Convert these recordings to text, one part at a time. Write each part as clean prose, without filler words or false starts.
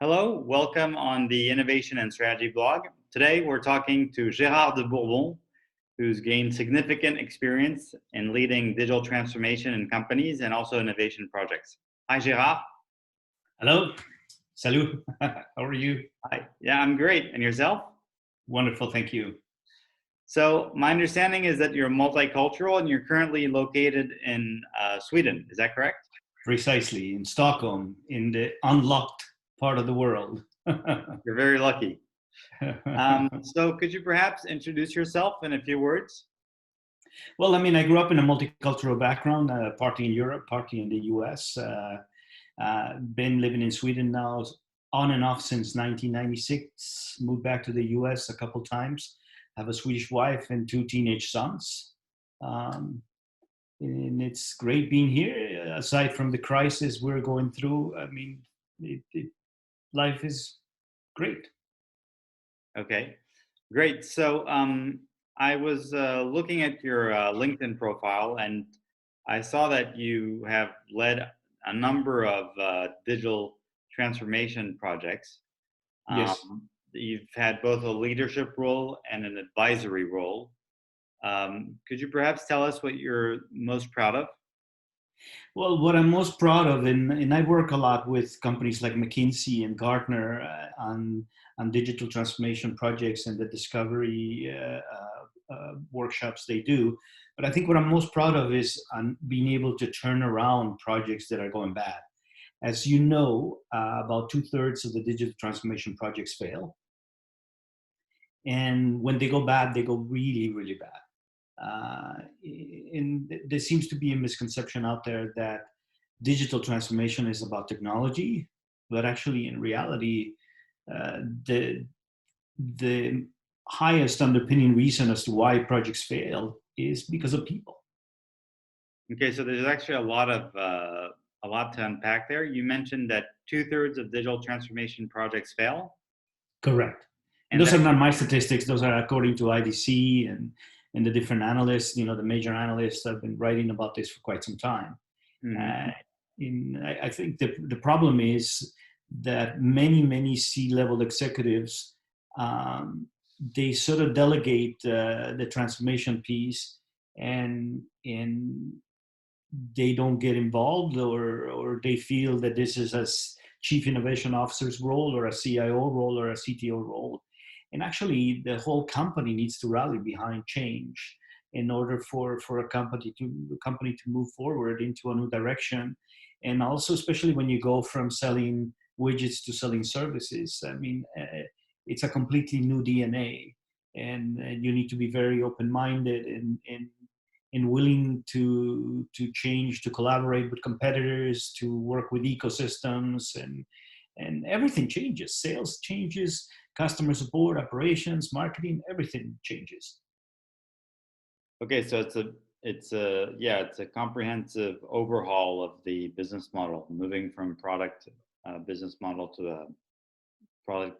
Hello, welcome on the Innovation and Strategy blog. Today we're talking to Gerard de Bourbon, who's gained significant experience in leading digital transformation in companies and also innovation projects. Hi, Gérard. Hello. Salut. How are you? Hi. Yeah, I'm great. And yourself? Wonderful. Thank you. So my understanding is that you're multicultural and you're currently located in Sweden. Is that correct? Precisely. In Stockholm, in the unlocked part of the world. You're very lucky. So could you perhaps introduce yourself in a few words? Well, I grew up in a multicultural background, partly in Europe, partly in the US. Been living in Sweden now on and off since 1996. Moved back to the US a couple times. Have a Swedish wife and two teenage sons. And it's great being here. Aside from the crisis we're going through, life is great. Okay, great. So I was looking at your LinkedIn profile, and I saw that you have led a number of digital transformation projects. Yes. You've had both a leadership role and an advisory role. Could you perhaps tell us what you're most proud of? Well, what I'm most proud of, and I work a lot with companies like McKinsey and Gartner on digital transformation projects and the discovery workshops they do. But I think what I'm most proud of is on being able to turn around projects that are going bad. As you know, about 2/3 of the digital transformation projects fail. And when they go bad, they go really, really bad. And there seems to be a misconception out there that digital transformation is about technology, but actually, in reality, the highest underpinning reason as to why projects fail is because of people. Okay, so there's actually a lot to unpack there. You mentioned that 2/3 of digital transformation projects fail. Correct. And And those that, are not my statistics. Those are according to IDC and the different analysts. The major analysts have been writing about this for quite some time. Mhm. I think the problem is that many C-level executives, they sort of delegate the transformation piece, and they don't get involved, or they feel that this is a chief innovation officer's role or a CIO role or a CTO role. And actually, the whole company needs to rally behind change in order for a company to move forward into a new direction. And also, especially when you go from selling widgets to selling services, it's a completely new DNA, and you need to be very open-minded and willing to change, to collaborate with competitors, to work with ecosystems, and everything changes. Sales changes, customer support, operations, marketing, everything changes. Okay, so it's a comprehensive overhaul of the business model, moving from product business model to a product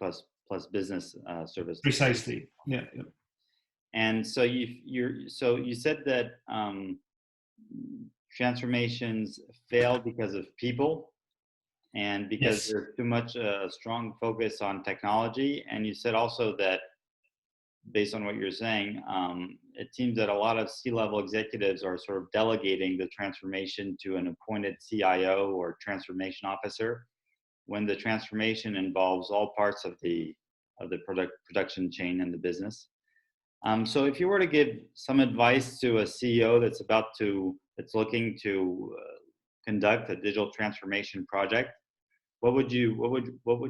plus business service. Precisely. Yeah. And so you said that transformations fail because of people and because Yes. there's too much strong focus on technology. And you said also that, based on what you're saying, it seems that a lot of C-level executives are sort of delegating the transformation to an appointed CIO or transformation officer, when the transformation involves all parts of the production chain and the business. So if you were to give some advice to a CEO that's looking to conduct a digital transformation project, what would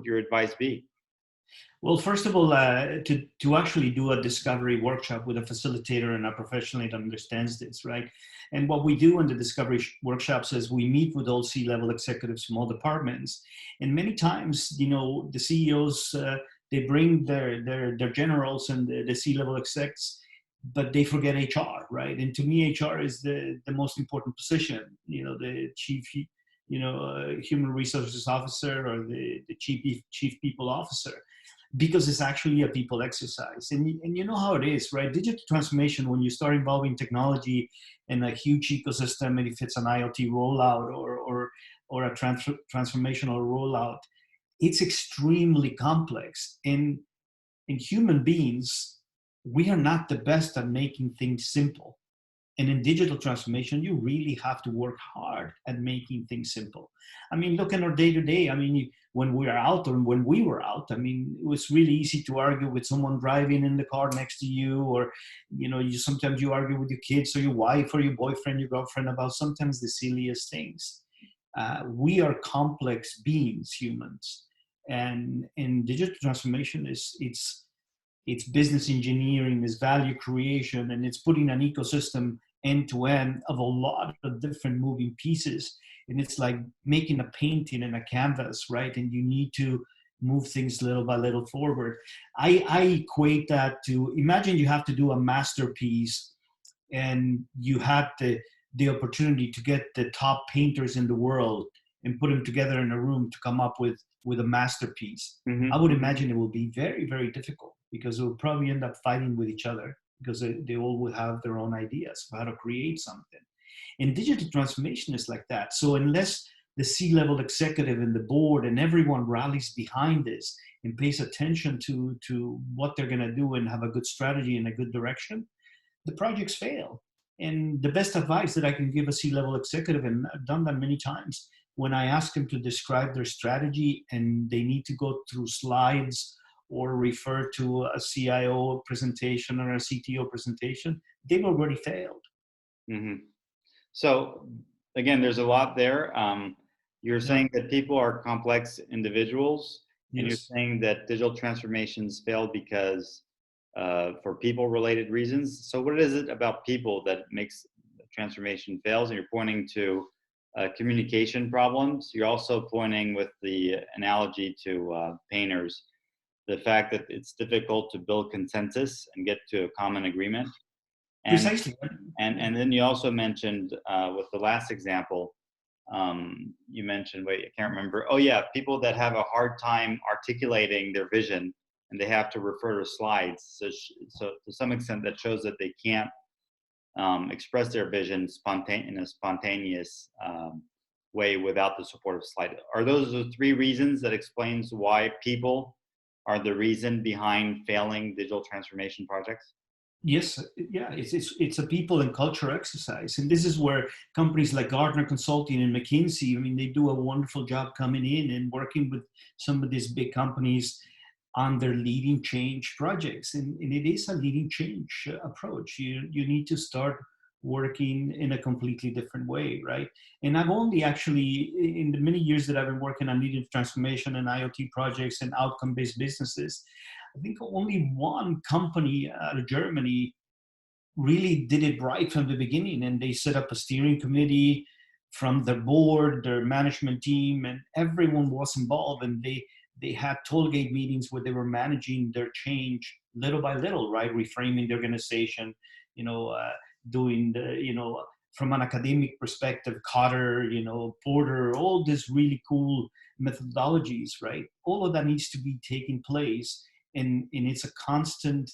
your advice be? Well, first of all, to actually do a discovery workshop with a facilitator and a professional that understands this, right? And what we do in the discovery workshops is we meet with all C-level executives from all departments, and many times, the CEOs they bring their generals and the C-level execs, but they forget HR, right? And to me, HR is the most important position. The chief, human resources officer, or the chief people officer, because it's actually a people exercise. And you know how it is, right? Digital transformation, when you start involving technology in a huge ecosystem, and if it's an IoT rollout or a transformational rollout, it's extremely complex. And in human beings, we are not the best at making things simple. And in digital transformation, you really have to work hard at making things simple. I mean, look at our day to day. I mean, when we are out or when we were out, I mean, it was really easy to argue with someone driving in the car next to you, or, you sometimes you argue with your kids or your wife or your boyfriend, your girlfriend about sometimes the silliest things. We are complex beings, humans, and in digital transformation it's business engineering, it's value creation, and it's putting an ecosystem end to end of a lot of different moving pieces. And it's like making a painting in a canvas, right? And you need to move things little by little forward. I equate that to, imagine you have to do a masterpiece and you had the opportunity to get the top painters in the world and put them together in a room to come up with a masterpiece. Mm-hmm. I would imagine it will be very, very difficult, because it will probably end up fighting with each other, because they all will have their own ideas of how to create something. And digital transformation is like that. So unless the C-level executive and the board and everyone rallies behind this and pays attention to what they're going to do and have a good strategy and a good direction, the projects fail. And the best advice that I can give a C-level executive, and I've done that many times, when I ask them to describe their strategy and they need to go through slides or refer to a CIO presentation or a CTO presentation, they've already failed. Mm-hmm. So again, there's a lot there. You're saying that people are complex individuals, and you're saying that digital transformations fail because for people-related reasons. So what is it about people that makes the transformation fails? And you're pointing to communication problems. You're also pointing with the analogy to painters, the fact that it's difficult to build consensus and get to a common agreement. And, Precisely. and then you also mentioned with the last example, you mentioned, wait, I can't remember. Oh yeah, people that have a hard time articulating their vision and they have to refer to slides. So to some extent that shows that they can't express their vision in a spontaneous way without the support of slide. Are those the three reasons that explains why people are the reason behind failing digital transformation projects? Yes, yeah, it's a people and culture exercise, and this is where companies like Gartner Consulting and McKinsey, I mean, they do a wonderful job coming in and working with some of these big companies on their leading change projects, and it is a leading change approach. You need to start working in a completely different way, right? And I've only actually, in the many years that I've been working on digital transformation and IoT projects and outcome-based businesses, I think only one company out of Germany really did it right from the beginning, and they set up a steering committee from their board, their management team, and everyone was involved, and they had tollgate meetings where they were managing their change little by little, right? Reframing the organization, doing the, from an academic perspective, Cotter, Porter, all these really cool methodologies, right? All of that needs to be taking place. And it's a constant,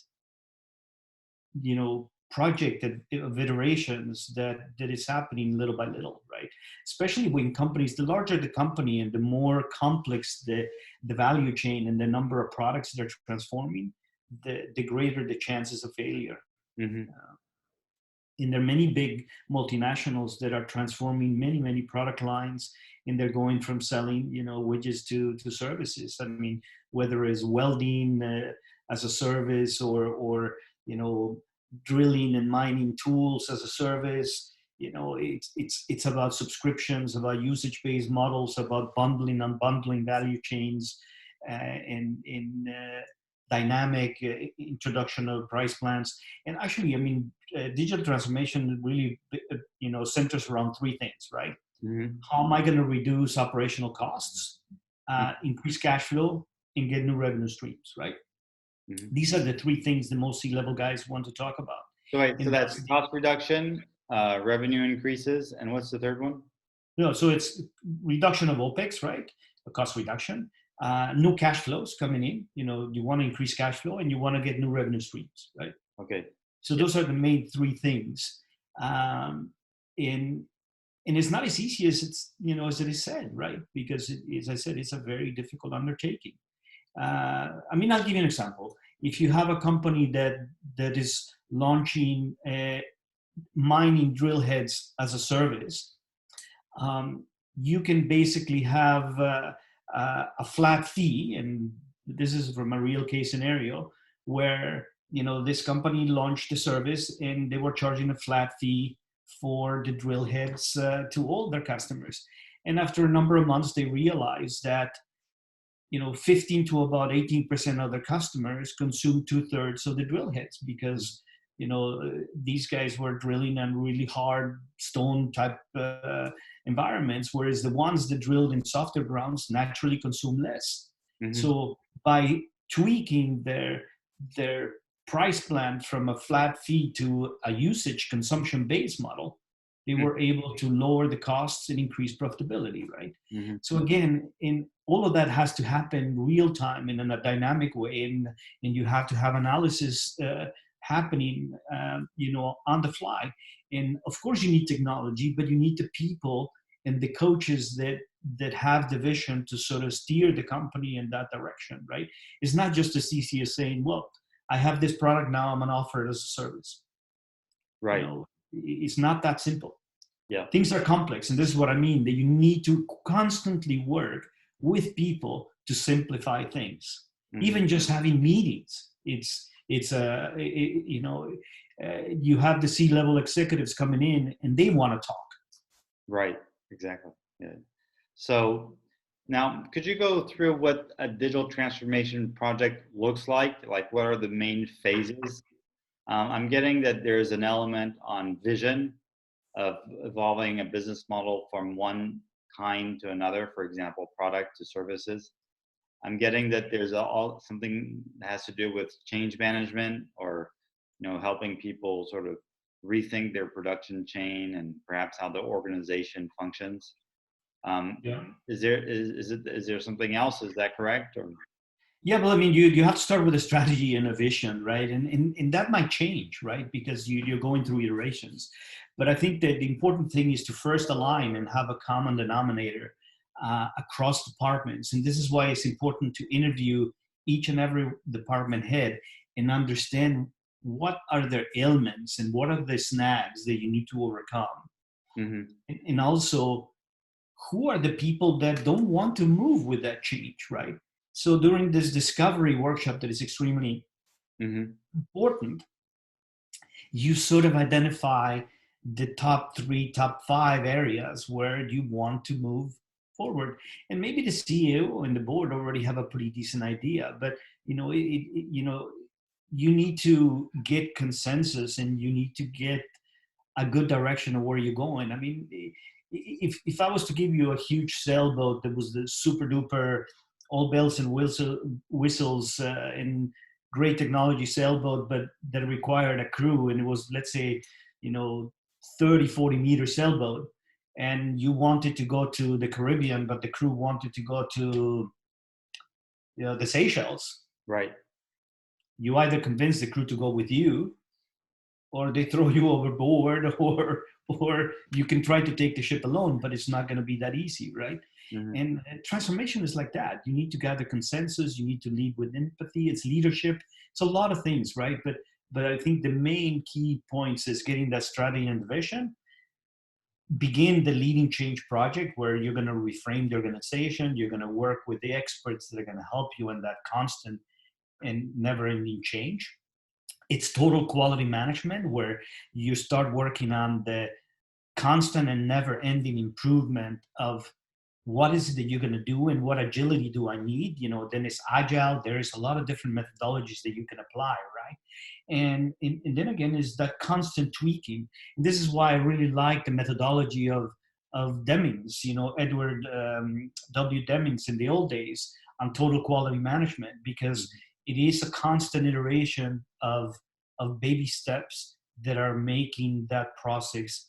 project of iterations that is happening little by little, right? Especially when companies, the larger the company and the more complex the value chain and the number of products they're transforming, the greater the chances of failure. Mm-hmm. And there are many big multinationals that are transforming many product lines, and they're going from selling, widgets to services. I mean, whether it's welding as a service or drilling and mining tools as a service, it's about subscriptions, about usage-based models, about bundling, unbundling value chains, and in dynamic introduction of price plans. And actually, I mean, digital transformation really, centers around three things, right? Mm-hmm. How am I going to reduce operational costs, increase cash flow, and get new revenue streams, right? Mm-hmm. These are the three things the most C-level guys want to talk about. So that's cost reduction, revenue increases, and what's the third one? No, so it's reduction of OPEX, right? A cost reduction, new cash flows coming in. You want to increase cash flow and you want to get new revenue streams, right? Okay. So those are the main three things. And it's not as easy as as it is said, right? Because as I said, it's a very difficult undertaking. I'll give you an example. If you have a company that is launching mining drill heads as a service, you can basically have a flat fee, and this is from a real case scenario where this company launched the service and they were charging a flat fee for the drill heads to all their customers. And after a number of months, they realized that 15 to about 18% of their customers consume 2/3 of the drill heads because these guys were drilling on really hard stone type environments, whereas the ones that drilled in softer grounds naturally consume less. Mm-hmm. So by tweaking their price plan from a flat fee to a usage consumption based model, they were able to lower the costs and increase profitability, right? Mm-hmm. So again, in all of that has to happen real time and in a dynamic way, and you have to have analysis happening, on the fly. And of course, you need technology, but you need the people and the coaches that have the vision to sort of steer the company in that direction, right? It's not just as easy as saying, "Well, I have this product now, I'm going to offer it as a service." Right. It's not that simple. Yeah. Things are complex, and this is what I mean, that you need to constantly work with people to simplify things. Mm-hmm. Even just having meetings, you have the C-level executives coming in and they want to talk. Right, exactly. Yeah. So now, could you go through what a digital transformation project looks like? Like, what are the main phases? I'm getting that there's an element on vision of evolving a business model from one kind to another, for example, product to services. I'm getting that there's something that has to do with change management, or helping people sort of rethink their production chain and perhaps how the organization functions. Yeah. Is there something else? Is that correct? Or? Yeah, well, I mean, you have to start with a strategy and a vision, right? And that might change, right? Because you're going through iterations. But I think that the important thing is to first align and have a common denominator across departments. And this is why it's important to interview each and every department head and understand what are their ailments and what are the snags that you need to overcome. Mm-hmm. And also, who are the people that don't want to move with that change, right? So during this discovery workshop that is extremely important, you sort of identify the top 3, top 5 areas where you want to move forward. And maybe the CEO and the board already have a pretty decent idea, but you need to get consensus and you need to get a good direction of where you're going. I mean, if I was to give you a huge sailboat that was the super duper all bells and whistles and great technology sailboat, but that required a crew, and it was, let's say, 30, 40 meter sailboat, and you wanted to go to the Caribbean, but the crew wanted to go to the Seychelles. Right. You either convince the crew to go with you, or they throw you overboard, or you can try to take the ship alone, but it's not going to be that easy, right? Mm-hmm. And transformation is like that. You need to gather consensus. You need to lead with empathy. It's leadership. It's a lot of things, right? But I think the main key points is getting that strategy and vision. Begin the leading change project where you're going to reframe the organization. You're going to work with the experts that are going to help you in that constant and never-ending change. It's total quality management where you start working on the constant and never-ending improvement of what is it that you're going to do and what agility do I need? Then it's agile. There's a lot of different methodologies that you can apply, right? And then again is that constant tweaking. And this is why I really like the methodology of Demings, Edward W. Demings in the old days on total quality management, because it is a constant iteration of baby steps that are making that process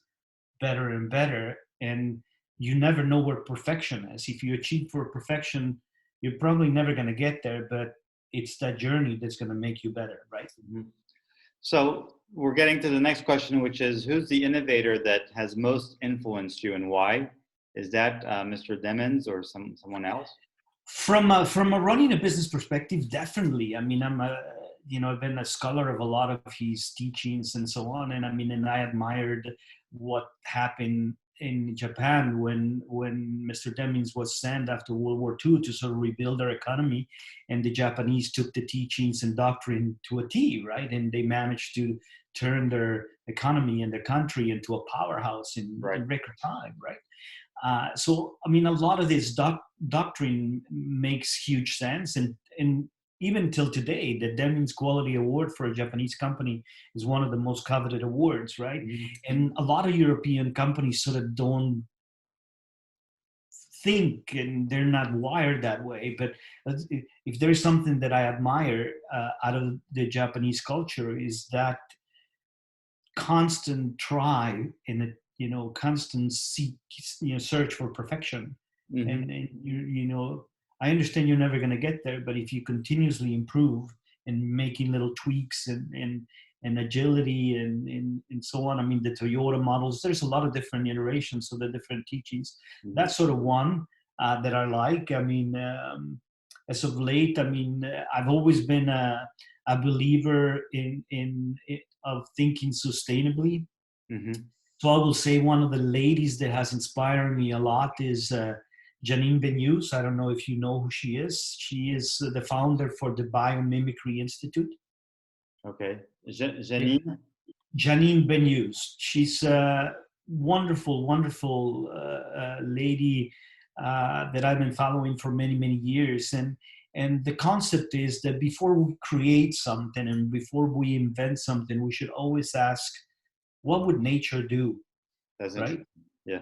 better and better. And you never know where perfection is. If you achieve for perfection, you're probably never going to get there, but it's that journey that's going to make you better, right? Mm-hmm. So we're getting to the next question, which is who's the innovator that has most influenced you and why? Is that Mr. Demens or someone else? From a running a business perspective, definitely. I mean, I've been a scholar of a lot of his teachings and so on, and I mean, and I admired what happened in Japan when Mr. Demings was sent after World War II to sort of rebuild their economy, and the Japanese took the teachings and doctrine to a T, right? And they managed to turn their economy and their country into a powerhouse in record time, right? So, I mean, a lot of this doctrine makes huge sense. And even till today, the Demings Quality Award for a Japanese company is one of the most coveted awards, right? Mm-hmm. And a lot of European companies sort of don't think, and they're not wired that way. But if there's something that I admire out of the Japanese culture is that constant try and constant seek, search for perfection. Mm-hmm. And I understand you're never going to get there, but if you continuously improve and making little tweaks and agility and so on. I mean, the Toyota models, there's a lot of different iterations of the different teachings. Mm-hmm. That's sort of one that I like. I mean, as of late, I mean, I've always been a believer in of thinking sustainably. Mm-hmm. So I will say one of the ladies that has inspired me a lot is Janine Benyus. I don't know if you know who she is. She is the founder for the Biomimicry Institute. Okay. Janine? Janine Benyus. She's a wonderful, wonderful lady that I've been following for many, many years. And the concept is that before we create something and before we invent something, we should always ask, what would nature do? That's right? Yeah.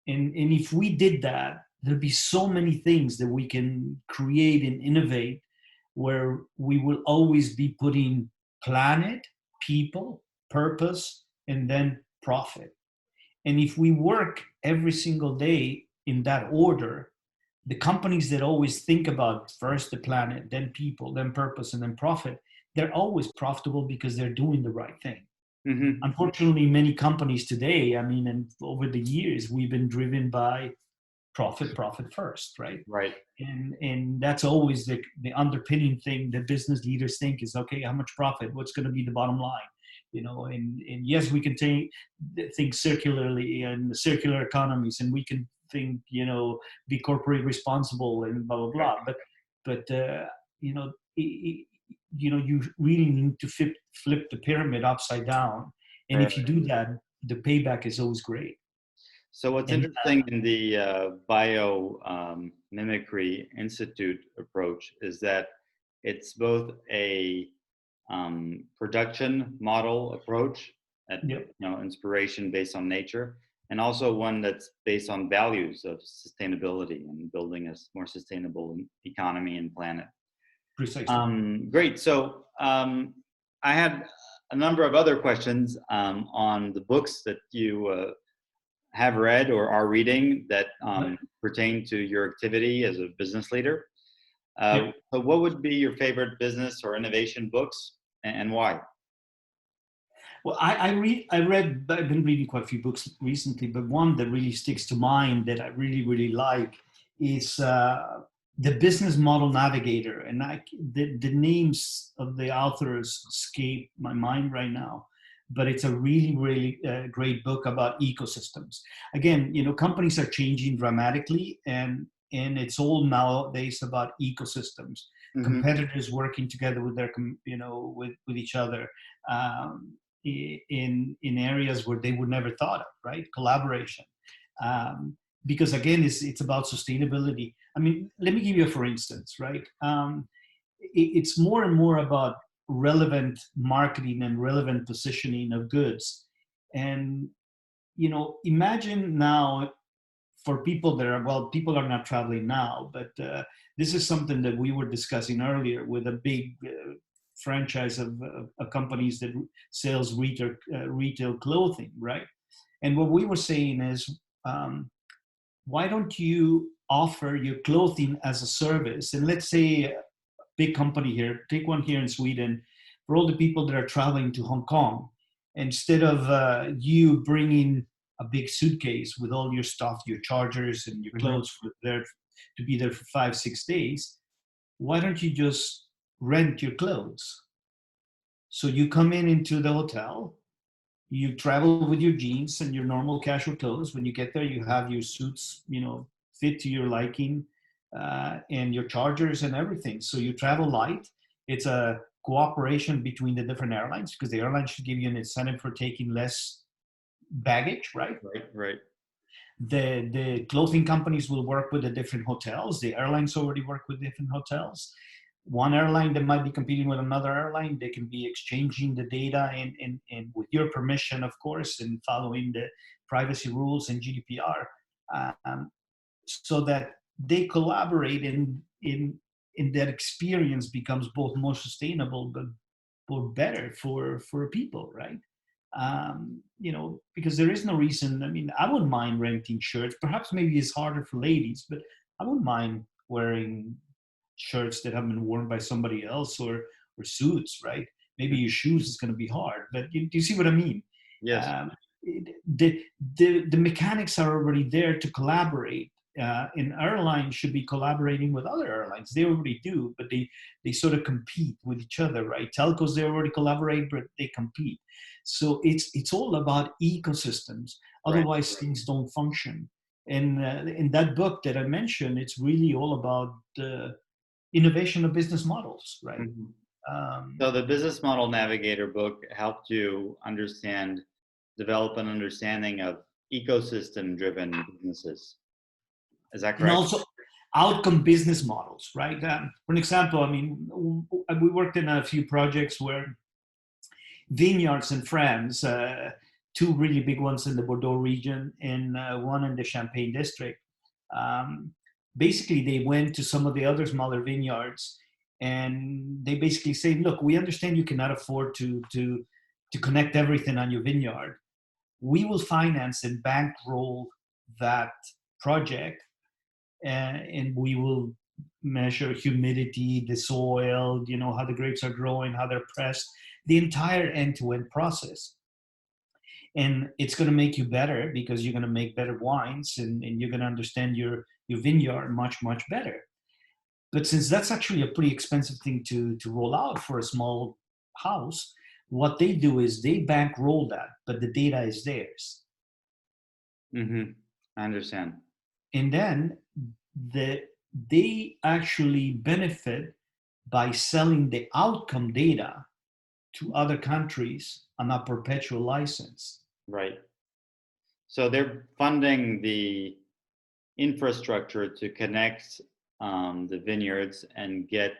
And if we did that, there'd be so many things that we can create and innovate where we will always be putting planet, people, purpose, and then profit. And if we work every single day in that order, the companies that always think about first the planet, then people, then purpose, and then profit, they're always profitable because they're doing the right thing. Mm-hmm. Unfortunately, many companies today, I mean, and over the years, we've been driven by profit first, right? Right. And that's always the underpinning thing that business leaders think is, okay, how much profit? What's going to be the bottom line? And yes, we can think circularly and circular economies, and we can think, be corporate responsible and blah blah blah. But you really need to flip the pyramid upside down, and if you do that, the payback is always great. So what's interesting in the Biomimicry Institute approach is that it's both a production model approach at inspiration based on nature, and also one that's based on values of sustainability and building a more sustainable economy and planet. Precisely. Great. So I had a number of other questions on the books that you have read or are reading that pertain to your activity as a business leader. So what would be your favorite business or innovation books and why? Well, I've been reading quite a few books recently, but one that really sticks to mind that I really, really like is The Business Model Navigator. And the names of the authors escape my mind right now, but it's a really, really great book about ecosystems. Again, companies are changing dramatically, and it's all nowadays about ecosystems. Mm-hmm. Competitors working together with their, with each other. In areas where they would never thought of, right? Collaboration. Because again, it's about sustainability. I mean, let me give you a for instance, right? It's more and more about relevant marketing and relevant positioning of goods. And, imagine now for people people are not traveling now, but this is something that we were discussing earlier with a big franchise of companies that sells retail clothing, right? And what we were saying is, why don't you offer your clothing as a service? And let's say a big company here, take one here in Sweden, for all the people that are traveling to Hong Kong, instead of you bringing a big suitcase with all your stuff, your chargers and your Mhm. clothes for there to be there for 5, 6 days, why don't you just rent your clothes? So you come into the hotel, you travel with your jeans and your normal casual clothes. When you get there, you have your suits, fit to your liking, and your chargers and everything. So you travel light. It's a cooperation between the different airlines, because the airlines should give you an incentive for taking less baggage, right? Right, right. The clothing companies will work with the different hotels. The airlines already work with different hotels. One airline that might be competing with another airline, they can be exchanging the data and with your permission, of course, and following the privacy rules and GDPR, so that they collaborate in that experience becomes both more sustainable but better for people, right? Because there is no reason. I mean, I wouldn't mind renting shirts. Perhaps maybe it's harder for ladies, but I wouldn't mind wearing shirts that have been worn by somebody else, or suits, right? Maybe your shoes is going to be hard, but you see what I mean? Yes. Um, the mechanics are already there to collaborate. And airlines should be collaborating with other airlines. They already do, but they sort of compete with each other, right? Telcos, they already collaborate, but they compete. So it's all about ecosystems. Right. Otherwise, things don't function. And in that book that I mentioned, it's really all about innovation of business models, right? Mhm. Um, So the Business Model Navigator book helped you develop an understanding of ecosystem-driven businesses. Is that and correct? also outcome business models, right? For an example, I mean, we worked in a few projects where vineyards in France, two really big ones in the Bordeaux region and one in the Champagne district. Um, Basically, they went to some of the other smaller vineyards, and they basically say, "Look, we understand you cannot afford to connect everything on your vineyard. We will finance and bankroll that project, and we will measure humidity, the soil, how the grapes are growing, how they're pressed, the entire end-to-end process. And it's going to make you better, because you're going to make better wines, and you're going to understand your vineyard much, much better." But since that's actually a pretty expensive thing to roll out for a small house, what they do is they bankroll that, but the data is theirs. Mm-hmm. I understand. And then the they actually benefit by selling the outcome data to other countries on a perpetual license. Right. So they're funding the infrastructure to connect the vineyards and get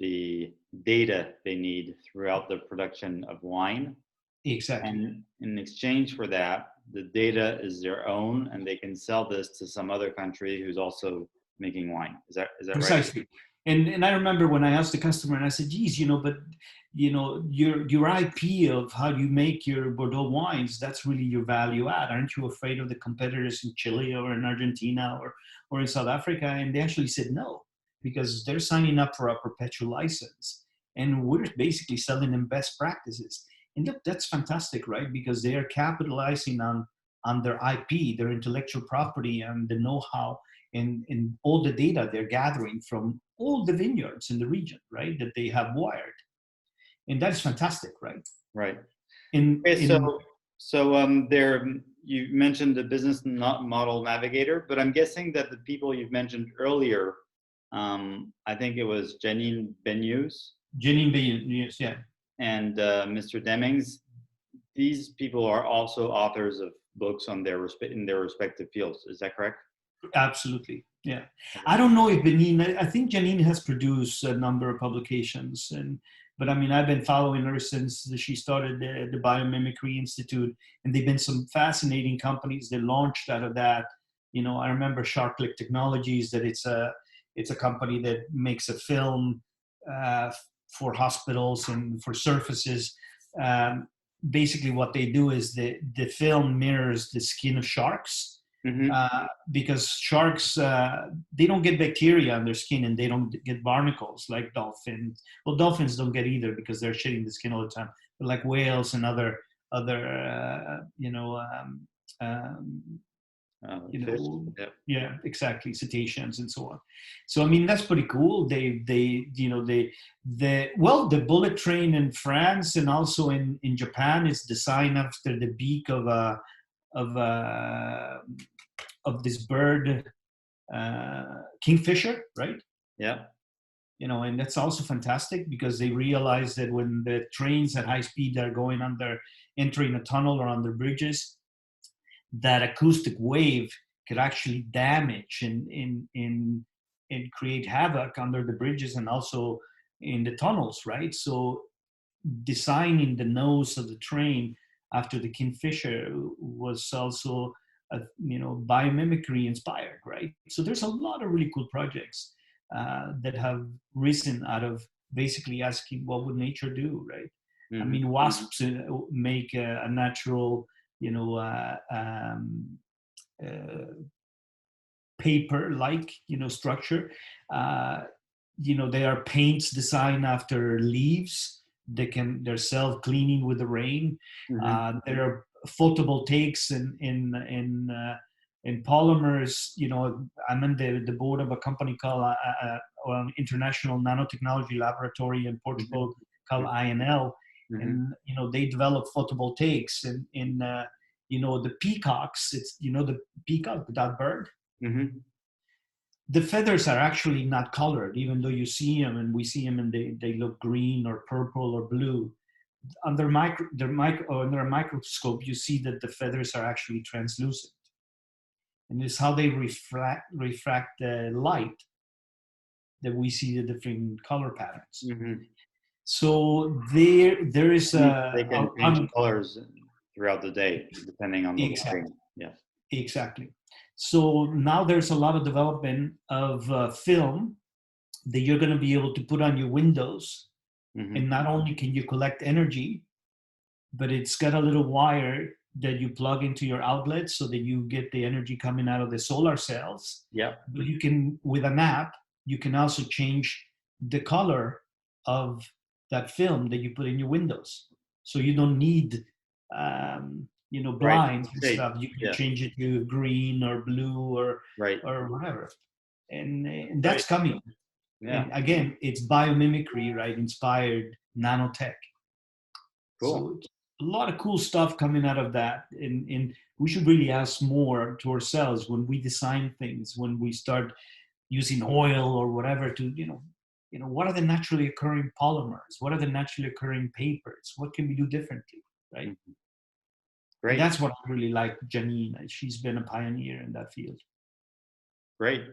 the data they need throughout the production of wine. Exactly. And in exchange for that, the data is their own, and they can sell this to some other country who's also making wine. Is that right? Precisely. And I remember when I asked the customer, and I said, geez, but your IP of how you make your Bordeaux wines, that's really your value add. Aren't you afraid of the competitors in Chile or in Argentina or in South Africa? And they actually said no, because they're signing up for a perpetual license. And we're basically selling them best practices. And look, that's fantastic, right? Because they are capitalizing on their IP, their intellectual property, and the know-how and all the data they're gathering from all the vineyards in the region, right? That they have wired. And that's fantastic, right? Right. In Okay, in there you mentioned the business model navigator, but I'm guessing that the people you've mentioned earlier, I think it was Janine Benyus Janine Bay, yes, yeah, and Mr. Demings. These people are also authors of books on in their respective fields. Is that correct? absolutely, yeah. Okay. I don't know if Janine, I think Janine has produced a number of publications, but I mean, I've been following her since she started the Biomimicry Institute, and they've been some fascinating companies that launched out of that. I remember SharkClick Technologies, that it's a company that makes a film uh, for hospitals and for surfaces. Um, Basically, what they do is the film mirrors the skin of sharks, Mm-hmm. Because sharks, they don't get bacteria on their skin, and they don't get barnacles like dolphins. Well, dolphins don't get either because they're shedding the skin all the time. But like whales and other Fish. Yep. yeah, exactly, cetaceans and so on. So I mean, that's pretty cool. The bullet train in France and also in Japan is designed after the beak of this bird, kingfisher, right? Yeah. And that's also fantastic because they realize that when the trains at high speed are going entering a tunnel or under bridges, that acoustic wave could actually damage and create havoc under the bridges and also in the tunnels, right? So designing the nose of the train after the kingfisher was also biomimicry inspired, right? So there's a lot of really cool projects that have risen out of basically asking what would nature do, right? Mm-hmm. I mean, wasps make a natural paper-like structure. They are paints designed after leaves. They're self-cleaning with the rain. Mm-hmm. There are photovoltaics in polymers. I'm in the board of a company called International Nanotechnology Laboratory in Portugal, mm-hmm. called INL. Mm-hmm. And they develop photovoltaics in the peacocks. It's the peacock, that bird. Mm-hmm. The feathers are actually not colored, even though you see them and we see them and they look green or purple or blue. Under a microscope, you see that the feathers are actually translucent, and it's how they refract the light that we see the different color patterns. Mm-hmm. So there is they can change colors throughout the day depending on the lighting. Yeah, exactly. So now there's a lot of development of film that you're going to be able to put on your windows. Mm-hmm. And not only can you collect energy, but it's got a little wire that you plug into your outlet so that you get the energy coming out of the solar cells. Yeah. But you can, with an app, you can also change the color of that film that you put in your windows. So you don't need, blinds and stuff. You can change it to green or blue or whatever. And that's coming. Yeah. And again, it's biomimicry, right? Inspired nanotech. Cool. So a lot of cool stuff coming out of that. And we should really ask more to ourselves when we design things, when we start using oil or whatever to, what are the naturally occurring polymers? What are the naturally occurring papers? What can we do differently, right? Mm-hmm. Great. And that's what I really like Janine. She's been a pioneer in that field. Great.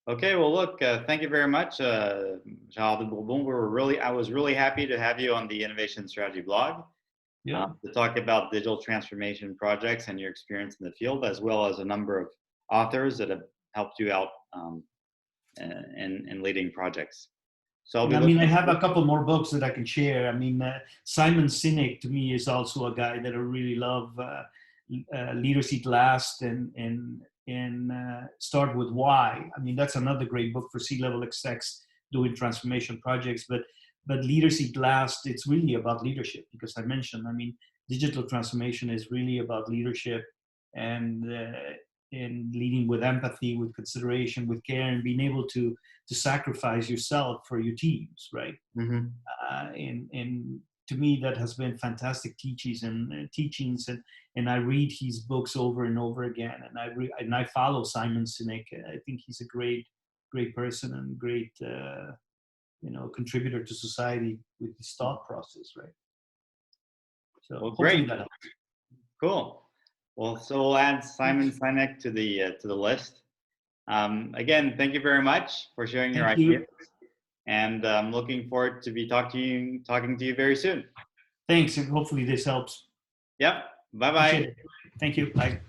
Okay, well, look, thank you very much, Gerard de Bourbon. I was really happy to have you on the Innovation Strategy blog to talk about digital transformation projects and your experience in the field, as well as a number of authors that have helped you out in leading projects. So I have a couple more books that I can share. Simon Sinek to me is also a guy that I really love. Leaders Eat Last and Start with Why. That's another great book for C-level execs doing transformation projects. But Leaders Eat Last, it's really about leadership, because I mentioned, digital transformation is really about leadership and leading with empathy, with consideration, with care, and being able to sacrifice yourself for your teams, right? Mm-hmm. And to me, that has been fantastic teachings, and I read his books over and over again. And I follow Simon Sinek. I think he's a great person and great, contributor to society with his thought process, right? So great. Cool. Well, so we'll add Simon Sinek to the list. Again, thank you very much for sharing your ideas. And I'm looking forward to talking to you very soon. Thanks, and hopefully this helps. Yep. Bye-bye. Thank you. Bye.